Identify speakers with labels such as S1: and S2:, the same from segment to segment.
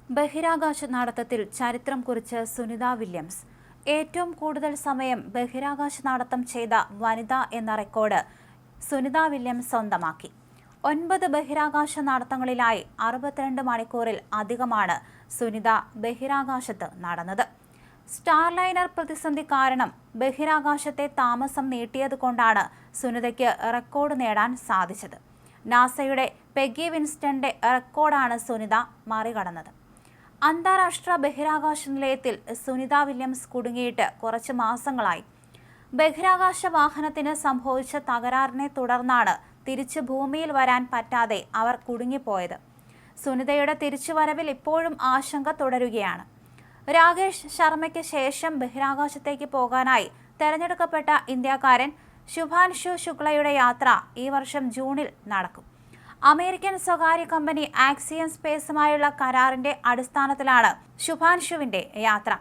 S1: ബഹിരാകാശ നടത്തത്തിൽ ചരിത്രം കുറിച്ച് സുനിത വില്യംസ്. ഏറ്റവും കൂടുതൽ സമയം ബഹിരാകാശ നടത്തം ചെയ്ത വനിത എന്ന റെക്കോർഡ് സുനിത വില്യംസ് സ്വന്തമാക്കി. 9 ബഹിരാകാശ നടത്തങ്ങളിലായി 62 മണിക്കൂറിൽ അധികമാണ് സുനിത ബഹിരാകാശത്ത് നടന്നത്. സ്റ്റാർലൈനർ പ്രതിസന്ധി കാരണം ബഹിരാകാശത്തെ താമസം നീട്ടിയതുകൊണ്ടാണ് സുനിതയ്ക്ക് റെക്കോർഡ് നേടാൻ സാധിച്ചത്. നാസയുടെ പെഗ്ഗി വിൻസ്റ്റന്റെ റെക്കോർഡാണ് സുനിത മറികടന്നത്. അന്താരാഷ്ട്ര ബഹിരാകാശ നിലയത്തിൽ സുനിത വില്യംസ് കുടുങ്ങിയിട്ട് കുറച്ച് മാസങ്ങളായി. ബഹിരാകാശ വാഹനത്തിന് സംഭവിച്ച തകരാറിനെ തുടർന്നാണ് തിരിച്ച് ഭൂമിയിൽ വരാൻ പറ്റാതെ അവർ കുടുങ്ങിപ്പോയത്. സുനിതയുടെ തിരിച്ചുവരവിൽ ഇപ്പോഴും ആശങ്ക തുടരുകയാണ്. രാകേഷ് ശർമ്മയ്ക്ക് ശേഷം ബഹിരാകാശത്തേക്ക് പോകാനായി തെരഞ്ഞെടുക്കപ്പെട്ട ഇന്ത്യക്കാരൻ ശുഭാൻഷു ശുക്ലയുടെ യാത്ര ഈ വർഷം ജൂണിൽ നടക്കും. അമേരിക്കൻ സ്വകാര്യ കമ്പനി ആക്സിയം സ്പേസുമായുള്ള കരാറിന്റെ അടിസ്ഥാനത്തിലാണ് ശുഭാൻഷുവിന്റെ യാത്ര.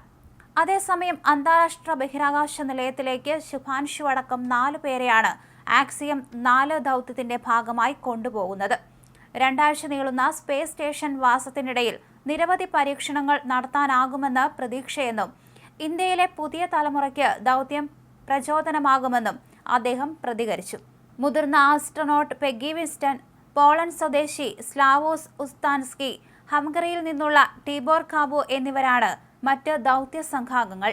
S1: അതേസമയം അന്താരാഷ്ട്ര ബഹിരാകാശ നിലയത്തിലേക്ക് ശുഭാൻഷു അടക്കം 4 പേരെയാണ് ആക്സിയം 4 ദൗത്യത്തിന്റെ ഭാഗമായി കൊണ്ടുപോകുന്നത്. 2 ആഴ്ച നീളുന്ന സ്പേസ് സ്റ്റേഷൻ വാസത്തിനിടയിൽ നിരവധി പരീക്ഷണങ്ങൾ നടത്താനാകുമെന്ന് പ്രതീക്ഷയെന്നും ഇന്ത്യയിലെ പുതിയ തലമുറയ്ക്ക് ദൗത്യം പ്രചോദനമാകുമെന്നും അദ്ദേഹം പ്രതികരിച്ചു. മുതിർന്ന ആസ്ട്രോനോട്ട് പെഗ്ഗി വിൻസ്റ്റൺ, പോളണ്ട് സ്വദേശി സ്ലാവോസ് ഉസ്താൻസ്കി, ഹംഗറിയിൽ നിന്നുള്ള ടിബോർ കാബു എന്നിവരാണ് മറ്റ് ദൗത്യ സംഘാംഗങ്ങൾ.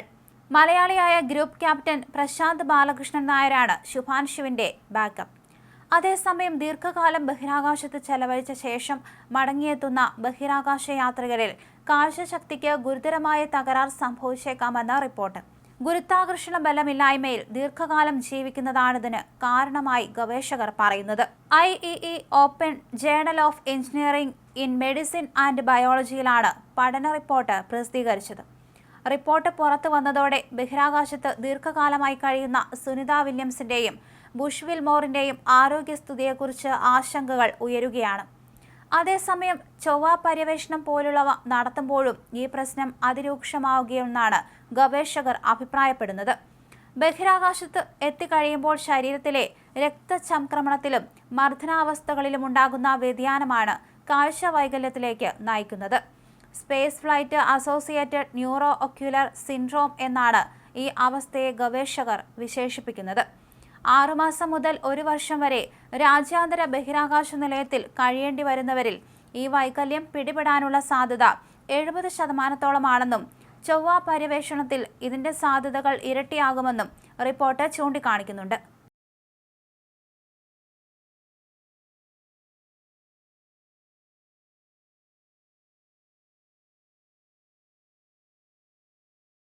S1: മലയാളിയായ ഗ്രൂപ്പ് ക്യാപ്റ്റൻ പ്രശാന്ത് ബാലകൃഷ്ണൻ നായരാണ് ശുഭാൻഷുവിന്റെ ബാക്കപ്പ്. അതേസമയം ദീർഘകാലം ബഹിരാകാശത്ത് ചെലവഴിച്ച ശേഷം മടങ്ങിയെത്തുന്ന ബഹിരാകാശ യാത്രികരിൽ കാഴ്ചശക്തിക്ക് ഗുരുതരമായ തകരാർ സംഭവിച്ചേക്കാമെന്ന റിപ്പോർട്ട്. ഗുരുത്വാകർഷണ ബലമില്ലായ്മയിൽ ദീർഘകാലം ജീവിക്കുന്നതാണിതിന് കാരണമായി ഗവേഷകർ പറയുന്നത്. IEE open journal of engineering in medicine and ബയോളജിയിലാണ് പഠന റിപ്പോർട്ട് പ്രസിദ്ധീകരിച്ചത്. റിപ്പോർട്ട് പുറത്തു വന്നതോടെ ബഹിരാകാശത്ത് ദീർഘകാലമായി കഴിയുന്ന സുനിത വില്യംസിന്റെയും ബുഷ് വിൽമോറിന്റെയും ആരോഗ്യസ്ഥിതിയെക്കുറിച്ച് ആശങ്കകൾ ഉയരുകയാണ്. അതേസമയം ചൊവ്വ പര്യവേഷണം പോലുള്ളവ നടത്തുമ്പോഴും ഈ പ്രശ്നം അതിരൂക്ഷമാവുകയെന്നാണ് ഗവേഷകർ അഭിപ്രായപ്പെടുന്നത്. ബഹിരാകാശത്ത് എത്തിക്കഴിയുമ്പോൾ ശരീരത്തിലെ രക്തചംക്രമണത്തിലും മർദ്ദനാവസ്ഥകളിലും ഉണ്ടാകുന്ന വ്യതിയാനമാണ് കാഴ്ച വൈകല്യത്തിലേക്ക് നയിക്കുന്നത്. Space flight associated neuro ഒക്യുലർ syndrome എന്നാണ് ഈ അവസ്ഥയെ ഗവേഷകർ വിശേഷിപ്പിക്കുന്നത്. 6 മാസം മുതൽ 1 വർഷം വരെ രാജ്യാന്തര ബഹിരാകാശ നിലയത്തിൽ കഴിയേണ്ടി വരുന്നവരിൽ ഈ വൈകല്യം പിടിപെടാനുള്ള സാധ്യത 70% ചൊവ്വ പര്യവേഷണത്തിൽ ഇതിന്റെ സാധ്യതകൾ ഇരട്ടിയാകുമെന്നും റിപ്പോർട്ട് ചൂണ്ടിക്കാണിക്കുന്നുണ്ട്.